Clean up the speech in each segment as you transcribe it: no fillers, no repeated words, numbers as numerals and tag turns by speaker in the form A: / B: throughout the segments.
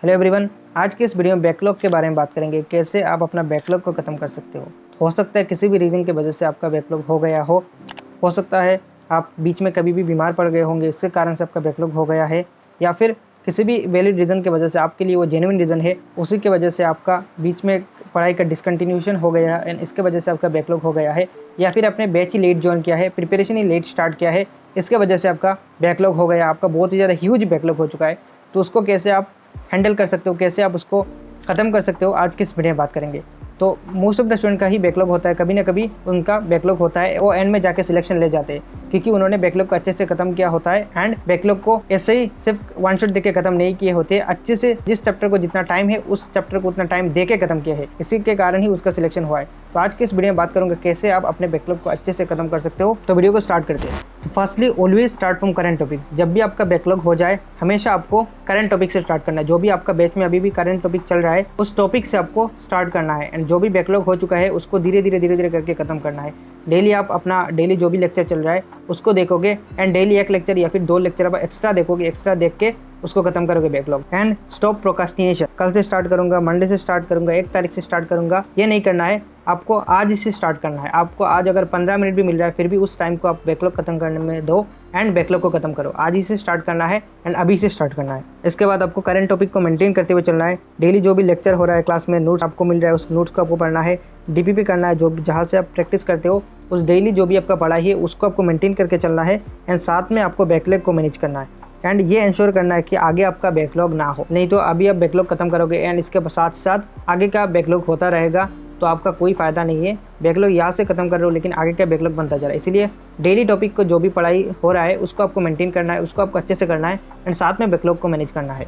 A: Hello everyone, आज की इस वीडियो में बैकलॉग के बारे में बात करेंगे। कैसे आप अपना बैकलॉग को ख़त्म कर सकते हो सकता है किसी भी रीज़न की वजह से आपका बैकलॉग हो गया हो सकता है आप बीच में कभी भी बीमार पड़ गए होंगे, इसके कारण से आपका बैकलॉग हो गया है, या फिर किसी भी वैलिड रीज़न की वजह से आपके लिए वो जेन्युइन रीज़न है, उसी की वजह से आपका बीच में पढ़ाई का डिसकंटिन्यूशन हो गया है एंड इसके वजह से आपका बैकलॉग हो गया है, या फिर आपने बैच ही लेट ज्वाइन किया है, प्रिपरेशन ही लेट स्टार्ट किया है, इसके वजह से आपका बैकलॉग हो गया, आपका बहुत ही ज़्यादा ह्यूज बैकलॉग हो चुका है। तो उसको कैसे आप हैंडल कर सकते हो, कैसे आप उसको ख़त्म कर सकते हो, आज की इस वीडियो में बात करेंगे। तो मोस्ट ऑफ द स्टूडेंट का ही बैकलॉग होता है, कभी ना कभी उनका बैकलॉग होता है, वो एंड में जाके सिलेक्शन ले जाते हैं क्योंकि उन्होंने बैकलॉग को अच्छे से खत्म किया होता है एंड बैकलॉग को ऐसे ही सिर्फ वन शॉट देके खत्म नहीं किए होते, अच्छे से जिस चैप्टर को जितना टाइम है उस चैप्टर को उतना टाइम देके खत्म किया है, इसी के कारण ही उसका सिलेक्शन हुआ है। तो आज की इस वीडियो में बात करूंगा कैसे आप अपने बैकलॉग को अच्छे से खत्म कर सकते हो। तो वीडियो को स्टार्ट करते हैं। तो firstly always start from current topic. जब भी आपका बैकलॉग हो जाए हमेशा आपको करंट टॉपिक से स्टार्ट करना है। जो भी आपका बैच में अभी भी करंट टॉपिक चल रहा है उस टॉपिक से आपको स्टार्ट करना है एंड जो भी बैकलॉग हो चुका है उसको धीरे धीरे करके खत्म करना है। डेली आप अपना डेली जो भी लेक्चर चल रहा है उसको देखोगे एंड डेली एक लेक्चर या फिर 2 लेक्चर आप एक्स्ट्रा देखोगे, एक्स्ट्रा देख के उसको खत्म करोगे बैकलॉग। And stop procrastination. कल से स्टार्ट करूंगा, मंडे से स्टार्ट करूंगा, 1 तारीख से स्टार्ट करूंगा, ये नहीं करना है। आपको आज से स्टार्ट करना है। आपको आज अगर 15 मिनट भी मिल रहा है फिर भी उस टाइम को आप बैकलॉग खत्म करने में दो एंड बैकलॉग को खत्म करो। आज ही से स्टार्ट करना है एंड अभी से स्टार्ट करना है। इसके बाद आपको करंट टॉपिक को मेंटेन करते हुए चलना है। डेली जो भी लेक्चर हो रहा है क्लास में, नोट्स आपको मिल रहा है, उस नोट्स को आपको पढ़ना है। डीपीपी करना है, जो जहाँ से आप प्रैक्टिस करते हो उस डेली जो भी आपका पढ़ाई है उसको आपको मेंटेन करके चलना है एंड साथ में आपको बैकलॉग को मैनेज करना है एंड ये इंश्योर करना है कि आगे आपका बैकलॉग ना हो। नहीं तो अभी आप बैकलॉग खत्म करोगे एंड इसके साथ साथ आगे का बैकलॉग होता रहेगा तो आपका कोई फ़ायदा नहीं है। बैकलॉग यहाँ से खत्म कर रहे हो लेकिन आगे का बैकलॉग बनता जा रहा है। इसलिए डेली टॉपिक को जो भी पढ़ाई हो रहा है उसको आपको मेंटेन करना है, उसको आपको अच्छे से करना है एंड साथ में बैकलॉग को मैनेज करना है।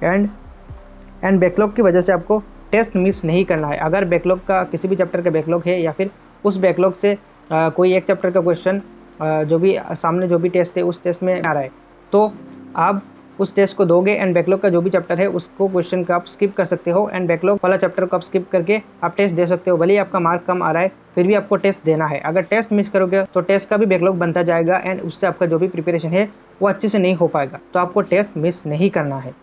A: एंड बैकलॉग की वजह से आपको टेस्ट मिस नहीं करना है। अगर बैकलॉग का किसी भी चैप्टर का बैकलॉग है या फिर उस बैकलॉग से कोई एक चैप्टर का क्वेश्चन जो भी सामने जो भी टेस्ट है उस टेस्ट में आ रहा है तो आप उस टेस्ट को दोगे एंड बैकलॉग का जो भी चैप्टर है उसको क्वेश्चन का आप स्किप कर सकते हो एंड बैकलॉग वाला चैप्टर को आप स्किप करके आप टेस्ट दे सकते हो। भले ही आपका मार्क कम आ रहा है फिर भी आपको टेस्ट देना है। अगर टेस्ट मिस करोगे तो टेस्ट का भी बैकलॉग बनता जाएगा एंड उससे आपका जो भी प्रिपरेशन है वो अच्छे से नहीं हो पाएगा। तो आपको टेस्ट मिस नहीं करना है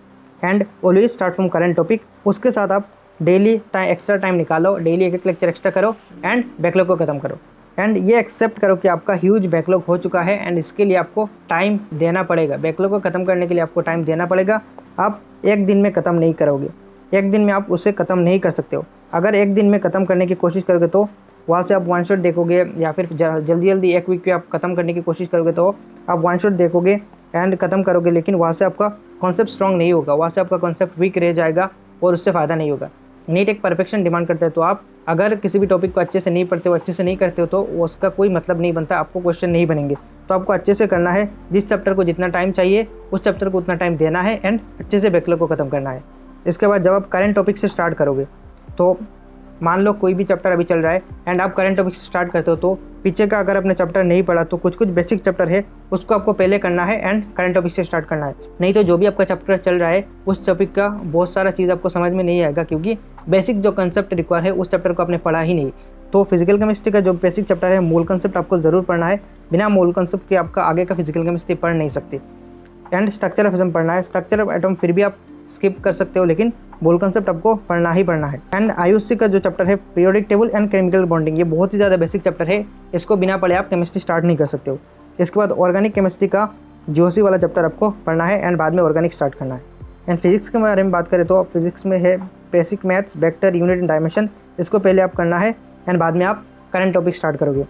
A: and always start from current topic. उसके साथ आप डेली एक्स्ट्रा टाइम निकालो, डेली एक लेक्चर एक्स्ट्रा करो एंड बैकलॉग को खत्म करो एंड ये एक्सेप्ट करो कि आपका ह्यूज बैकलॉग हो चुका है एंड इसके लिए आपको टाइम देना पड़ेगा। बैकलॉग को ख़त्म करने के लिए आपको टाइम देना पड़ेगा। आप एक दिन में ख़त्म नहीं करोगे, एक दिन में आप उसे ख़त्म नहीं कर सकते हो। अगर एक दिन में ख़त्म करने की कोशिश करोगे तो वहाँ से आप वन शॉट देखोगे या फिर जल्दी एक वीक में आप ख़त्म करने की कोशिश करोगे तो आप वन शॉट देखोगे एंड ख़त्म करोगे, लेकिन वहाँ से आपका कॉन्सेप्ट स्ट्रॉन्ग नहीं होगा, वहाँ से आपका कॉन्सेप्ट वीक रह जाएगा और उससे फ़ायदा नहीं होगा। नीट एक परफेक्शन डिमांड करता है, तो आप अगर किसी भी टॉपिक को अच्छे से नहीं पढ़ते हो, अच्छे से नहीं करते हो तो उसका कोई मतलब नहीं बनता, आपको क्वेश्चन नहीं बनेंगे। तो आपको अच्छे से करना है, जिस चैप्टर को जितना टाइम चाहिए उस चैप्टर को उतना टाइम देना है एंड अच्छे से बैकलॉग को ख़त्म करना है। इसके बाद जब आप करंट टॉपिक से स्टार्ट करोगे तो मान लो कोई भी चैप्टर अभी चल रहा है एंड आप करंट टॉपिक से स्टार्ट करते हो तो पीछे का अगर आपने चैप्टर नहीं पढ़ा तो कुछ बेसिक चैप्टर है उसको आपको पहले करना है एंड करंट टॉपिक से स्टार्ट करना है। नहीं तो जो भी आपका चैप्टर चल रहा है उस टॉपिक का बहुत सारा चीज़ आपको समझ में नहीं आएगा क्योंकि बेसिक जो कंसेप्ट रिक्वायर है उस चैप्टर को आपने पढ़ा ही नहीं। तो फिजिकल केमिस्ट्री का जो बेसिक चैप्टर है, मूल कंसेप्ट आपको ज़रूर पढ़ना है। बिना मूल कंसेप्ट के आपका आगे का फिजिकल केमिस्ट्री पढ़ नहीं सकते। एंड स्ट्रक्चर ऑफ एटम पढ़ना है। स्ट्रक्चर ऑफ एटम फिर भी आप स्किप कर सकते हो लेकिन मूल कंसेप्ट आपको पढ़ना ही पढ़ना है। एंड आईयूसी का जो चैप्टर है periodic table and chemical bonding, ये बहुत ही ज़्यादा बेसिक चैप्टर है, इसको बिना पढ़े आप केमिस्ट्री स्टार्ट नहीं कर सकते हो। इसके बाद ऑर्गेनिक केमिस्ट्री का जीओसी वाला चैप्टर आपको पढ़ना है एंड बाद में ऑर्गेनिक स्टार्ट करना है। एंड फिजिक्स के बारे में बात करें तो फिजिक्स में है basic maths, vector, unit and dimension, इसको पहले आप करना है एंड बाद में आप करंट टॉपिक स्टार्ट करोगे।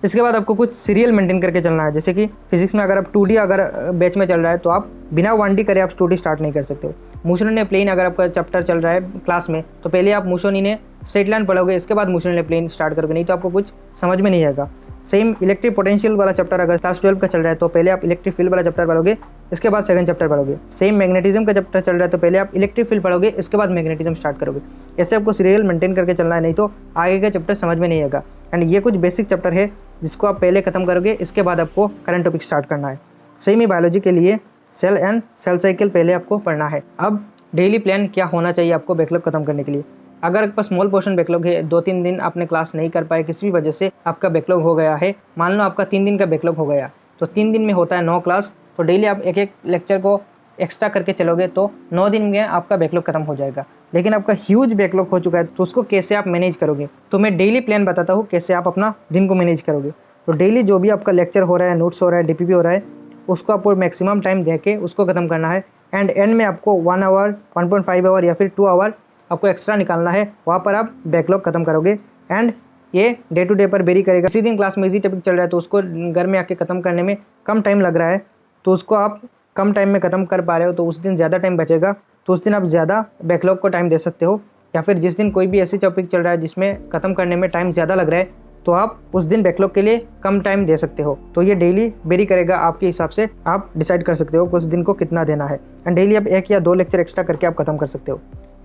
A: इसके बाद आपको कुछ सीरियल मेंटेन करके चलना है। जैसे कि फिजिक्स में अगर आप 2D अगर बैच में चल रहा है तो आप बिना 1D करे आप 2D स्टार्ट नहीं कर सकते हो। मूसोनी ने प्लेन अगर आपका चैप्टर चल रहा है क्लास में तो पहले आप मूसोनी ने स्ट्रेट लाइन पढ़ोगे, इसके बाद मूसोनी ने प्लेन स्टार्ट करोगे, नहीं तो आपको कुछ समझ में नहीं आएगा। सेम इलेक्ट्रिक पोटेंशियल वाला चैप्टर अगर क्लास 12 का चल रहा है तो पहले आप इलेक्ट्रिक फील्ड वाला चैप्टर पढ़ोगे, इसके बाद सेकंड चैप्टर पढ़ोगे। सेम मैग्नेटिज्म का चैप्टर चल रहा है तो पहले आप इलेक्ट्रिक फील्ड पढ़ोगे, इसके बाद मैग्नेटिज्म स्टार्ट करोगे। ऐसे आपको सीरियल मेंटेन करके चलना है, नहीं तो आगे का चैप्टर समझ में नहीं आएगा। एंड ये कुछ बेसिक चैप्टर है जिसको आप पहले खत्म करोगे, इसके बाद आपको करंट टॉपिक स्टार्ट करना है। सेम ही बायोलॉजी के लिए सेल एंड सेल साइकिल पहले आपको पढ़ना है। अब डेली प्लान क्या होना चाहिए आपको बैकलॉग खत्म करने के लिए। अगर आपका स्मॉल पोर्शन बैकलॉग है, 2-3 दिन आपने क्लास नहीं कर पाए, किसी भी वजह से आपका बैकलॉग हो गया है, मान लो आपका 3 दिन का बैकलॉग हो गया तो 3 दिन में होता है 9 क्लास, तो डेली आप एक लेक्चर को एक्स्ट्रा करके चलोगे तो 9 दिन में आपका बैकलॉग खत्म हो जाएगा। लेकिन आपका ह्यूज बैकलॉग हो चुका है तो उसको कैसे आप मैनेज करोगे, तो मैं डेली प्लान बताता हूँ कैसे आप अपना दिन को मैनेज करोगे। तो डेली जो भी आपका लेक्चर हो रहा है, नोट्स हो रहा है, डीपीपी हो रहा है, उसको आपको मैक्सिमम टाइम दे के उसको खत्म करना है। एंड में आपको 1 आवर, 1.5 आवर या फिर 2 आवर आपको एक्स्ट्रा निकालना है, वहाँ पर आप बैकलॉग खत्म करोगे। एंड ये डे टू डे पर वेरी करेगा। किसी दिन क्लास में इजी टॉपिक चल रहा है तो उसको घर में आके ख़त्म करने में कम टाइम लग रहा है, तो उसको आप कम टाइम में ख़त्म कर पा रहे हो तो उस दिन ज़्यादा टाइम बचेगा, तो उस दिन आप ज़्यादा बैकलॉग को टाइम दे सकते हो। या फिर जिस दिन कोई भी ऐसी टॉपिक चल रहा है जिसमें ख़त्म करने में टाइम ज़्यादा लग रहा है तो आप उस दिन बैकलॉग के लिए कम टाइम दे सकते हो। तो ये डेली वेरी करेगा, आपके हिसाब से आप डिसाइड कर सकते हो कि उस दिन को कितना देना है। एंड डेली आप 1 या 2 लेक्चर एक्स्ट्रा करके आप खत्म कर सकते हो।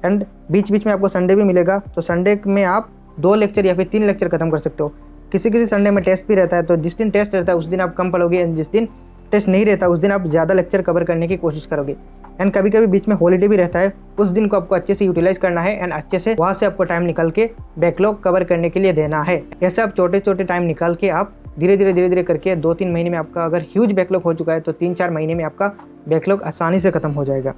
A: एंड बीच बीच में आपको संडे भी मिलेगा, तो संडे में आप 2 लेक्चर या फिर 3 लेक्चर खत्म कर सकते हो। किसी किसी संडे में टेस्ट भी रहता है, तो जिस दिन टेस्ट रहता है उस दिन आप कम पढ़ोगे, एंड जिस दिन टेस्ट नहीं रहता उस दिन आप ज़्यादा लेक्चर कवर करने की कोशिश करोगे। एंड कभी कभी बीच में हॉलीडे भी रहता है, उस दिन को आपको अच्छे से यूटिलाइज करना है एंड अच्छे से वहाँ से आपको टाइम निकाल के बैकलॉग कवर करने के लिए देना है। ऐसे आप छोटे छोटे टाइम निकाल के आप धीरे धीरे करके 2-3 महीने में आपका अगर ह्यूज बैकलॉग हो चुका है तो 3-4 महीने में आपका बैकलॉग आसानी से ख़त्म हो जाएगा।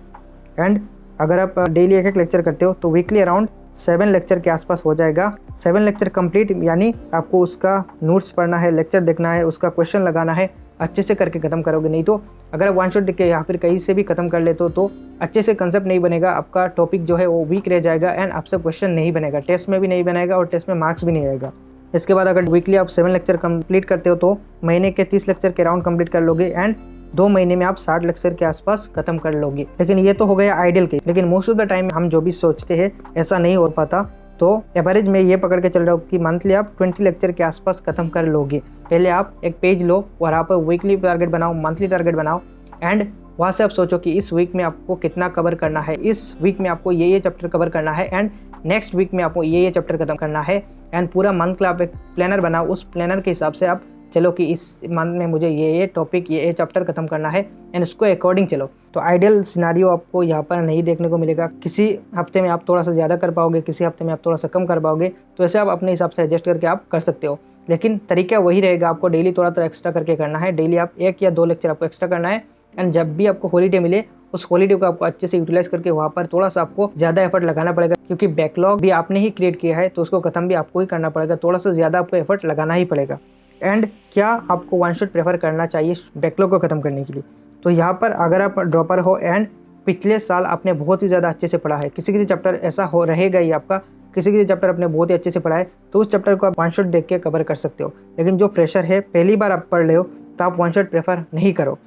A: एंड अगर आप डेली 1-1 लेक्चर करते हो तो वीकली अराउंड 7 लेक्चर के आसपास हो जाएगा। 7 लेक्चर कंप्लीट, यानी आपको उसका नोट्स पढ़ना है, लेक्चर देखना है, उसका क्वेश्चन लगाना है, अच्छे से करके ख़त्म करोगे। नहीं तो अगर आप वन शॉट देख के या फिर कहीं से भी ख़त्म कर लेते हो तो अच्छे से कंसेप्ट नहीं बनेगा, आपका टॉपिक जो है वो वीक रह जाएगा एंड आपसे क्वेश्चन नहीं बनेगा, टेस्ट में भी नहीं बनेगा और टेस्ट में मार्क्स भी नहीं आएगा। इसके बाद अगर वीकली आप 7 लेक्चर कंप्लीट करते हो तो महीने के 30 लेक्चर के राउंड कंप्लीट कर लोगे एंड 2 महीने में आप 60 लेक्चर के आसपास खत्म कर लोगे। लेकिन ये तो हो गया आइडियल केस, लेकिन मोस्ट ऑफ द टाइम हम जो भी सोचते हैं ऐसा नहीं हो पाता। तो एवरेज में ये पकड़ के चल रहा हूँ कि मंथली आप 20 लेक्चर के आसपास खत्म कर लोगे। पहले आप एक पेज लो और आप वीकली टारगेट बनाओ, मंथली टारगेट बनाओ एंड वहाँ से आप सोचो कि इस वीक में आपको कितना कवर करना है, इस वीक में आपको ये चैप्टर कवर करना है एंड नेक्स्ट वीक में आपको ये चैप्टर खत्म करना है। एंड पूरा मंथ का आप एक प्लानर बनाओ, उस प्लानर के हिसाब से आप चलो कि इस मंथ में मुझे ये टॉपिक, ये चैप्टर खत्म करना है एंड उसको अकॉर्डिंग चलो। तो आइडियल सिनारियो आपको यहाँ पर नहीं देखने को मिलेगा। किसी हफ्ते में आप थोड़ा सा ज़्यादा कर पाओगे, किसी हफ्ते में आप थोड़ा सा कम कर पाओगे, तो ऐसे आप अपने हिसाब से एडजस्ट करके आप कर सकते हो। लेकिन तरीका वही रहेगा, आपको डेली थोड़ा थोड़ा एक्स्ट्रा करके करना है। डेली आप 1 या 2 लेक्चर आपको एक्स्ट्रा करना है एंड जब भी आपको हॉलीडे मिले उस हॉलीडे को आपको अच्छे से यूटिलाइज करके वहाँ पर थोड़ा सा आपको ज़्यादा एफर्ट लगाना पड़ेगा, क्योंकि बैकलॉग भी आपने ही क्रिएट किया है तो उसको खत्म भी आपको ही करना पड़ेगा, थोड़ा सा ज़्यादा आपको एफर्ट लगाना ही पड़ेगा। एंड क्या आपको वन शॉट प्रेफर करना चाहिए बैकलॉग को ख़त्म करने के लिए? तो यहाँ पर अगर आप ड्रॉपर हो एंड पिछले साल आपने बहुत ही ज़्यादा अच्छे से पढ़ा है, किसी किसी चैप्टर ऐसा हो रहेगा ही आपका, किसी किसी चैप्टर आपने बहुत ही अच्छे से पढ़ा है तो उस चैप्टर को आप वन शॉट देख के कवर कर सकते हो। लेकिन जो फ्रेशर है, पहली बार आप पढ़ रहे हो, तो आप वन शॉट प्रेफर नहीं करो।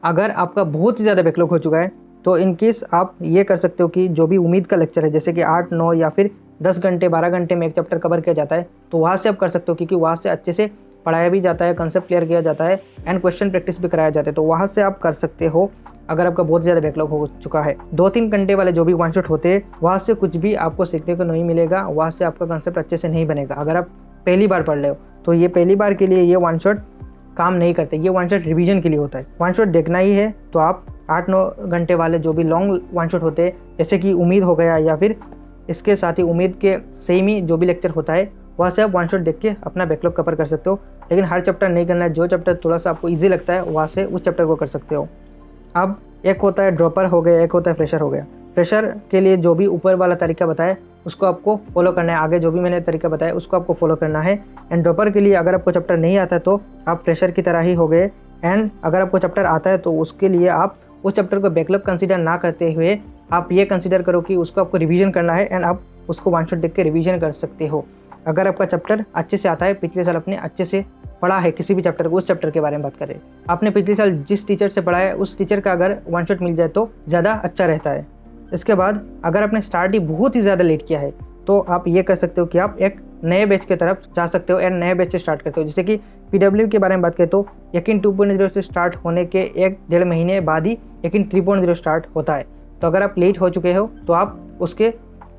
A: अगर आपका बहुत ही ज़्यादा बैकलॉग हो चुका है तो इन केस आप ये कर सकते हो कि जो भी उम्मीद का लेक्चर है, जैसे कि 8, 9 या फिर 10 घंटे 12 घंटे में एक चैप्टर कवर किया जाता है, तो वहाँ से आप कर सकते हो, क्योंकि वहाँ से अच्छे से पढ़ाया भी जाता है, कंसेप्ट क्लियर किया जाता है एंड क्वेश्चन प्रैक्टिस भी कराया जाता है, तो वहाँ से आप कर सकते हो। अगर आपका बहुत ज़्यादा बैकलॉग हो चुका है, 2-3 घंटे वाले जो भी वन शॉट होते हैं वहाँ से कुछ भी आपको सीखने को नहीं मिलेगा, वहाँ से आपका कंसेप्ट अच्छे से नहीं बनेगा। अगर आप पहली बार पढ़ रहे हो तो ये पहली बार के लिए ये वन शॉट काम नहीं करते, ये वन शॉट रिवीजन के लिए होता है। वन शॉट देखना ही है तो आप 8-9 घंटे वाले जो भी लॉन्ग वन शॉट होते हैं, जैसे कि उम्मीद हो गया या फिर इसके साथ ही उम्मीद के सेम ही जो भी लेक्चर होता है, वहाँ से आप वन शॉट देख के अपना बैकलॉग कवर कर सकते हो। लेकिन हर चैप्टर नहीं करना है, जो चैप्टर थोड़ा सा आपको ईजी लगता है वहाँ से उस चैप्टर को कर सकते हो। अब एक होता है ड्रॉपर हो गया, एक होता है फ्रेशर हो गया। फ्रेशर के लिए जो भी ऊपर वाला तरीका बताया उसको आपको फॉलो करना है, आगे जो भी मैंने तरीका बताया उसको आपको फॉलो करना है। एंड ड्रॉपर के लिए अगर आपको चैप्टर नहीं आता है तो आप फ्रेशर की तरह ही हो गए। एंड अगर आपको चैप्टर आता है तो उसके लिए आप उस चैप्टर को बैकलॉग कंसीडर ना करते हुए आप ये कंसीडर करो कि उसको आपको रिवीजन करना है एंड आप उसको वन शॉट देख के रिवीजन कर सकते हो। अगर आपका चैप्टर अच्छे से आता है, पिछले साल आपने अच्छे से पढ़ा है किसी भी चैप्टर को, उस चैप्टर के बारे में बात करें, आपने पिछले साल जिस टीचर से पढ़ा है उस टीचर का अगर वन शॉट मिल जाए तो ज़्यादा अच्छा रहता है। इसके बाद अगर आपने स्टार्ट ही बहुत ही ज़्यादा लेट किया है तो आप ये कर सकते हो कि आप एक नए बैच की तरफ जा सकते हो एंड नए बैच से स्टार्ट करते हो। जैसे कि PW के बारे में बात करें तो यकीन 2.0 से स्टार्ट होने के 1-1.5 महीने बाद ही यकीन 3.0 स्टार्ट होता है। तो अगर आप लेट हो चुके हो तो आप उसके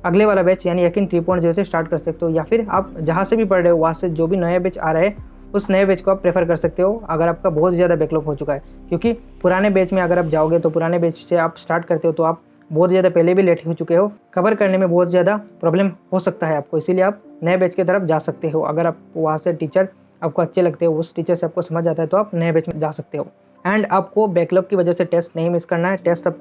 A: अगले वाला बैच यानी यकीन 3.0 से स्टार्ट कर सकते हो, या फिर आप जहाँ से भी पढ़ रहे हो वहाँ से जो भी नया बैच आ रहा है उस नए बैच को आप प्रेफर कर सकते हो अगर आपका बहुत ज़्यादा बैकलॉग हो चुका है। क्योंकि पुराने बैच में अगर आप जाओगे तो पुराने बैच से आप स्टार्ट करते हो तो आप बहुत ज़्यादा पहले भी लेट हो चुके हो, कवर करने में बहुत ज़्यादा प्रॉब्लम हो सकता है आपको, इसीलिए आप नए बैच की तरफ जा सकते हो। अगर आप वहाँ से टीचर आपको अच्छे लगते हो, उस टीचर से आपको समझ आता है तो आप नए बैच में जा सकते हो। एंड आपको बैकलॉग की वजह से टेस्ट नहीं मिस करना है।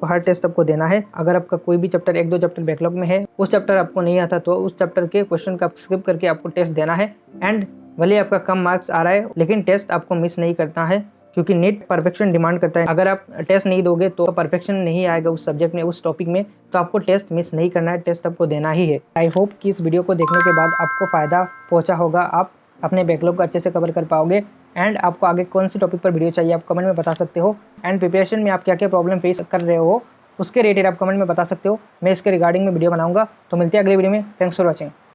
A: हर टेस्ट आपको देना है। अगर आपका कोई भी चैप्टर 1-2 चैप्टर बैकलॉग में है, उस चैप्टर आपको नहीं आता तो उस चैप्टर के क्वेश्चन का स्किप करके आपको टेस्ट देना है। एंड भले आपका कम मार्क्स आ रहा है लेकिन टेस्ट आपको मिस नहीं करना है, क्योंकि नीट परफेक्शन डिमांड करता है। अगर आप टेस्ट नहीं दोगे तो परफेक्शन नहीं आएगा उस सब्जेक्ट में, उस टॉपिक में, तो आपको टेस्ट मिस नहीं करना है, टेस्ट आपको देना ही है। आई होप कि इस वीडियो को देखने के बाद आपको फ़ायदा पहुंचा होगा, आप अपने बैकलॉग को अच्छे से कवर कर पाओगे। एंड आपको आगे कौन सी टॉपिक पर वीडियो चाहिए आप कमेंट में बता सकते हो। एंड प्रिपरेशन में आप क्या क्या प्रॉब्लम फेस कर रहे हो उसके रिलेटेड आप कमेंट में बता सकते हो। मैं इसके रिगार्डिंग में वीडियो बनाऊंगा। तो मिलते हैं अगले वीडियो में। Thanks for watching.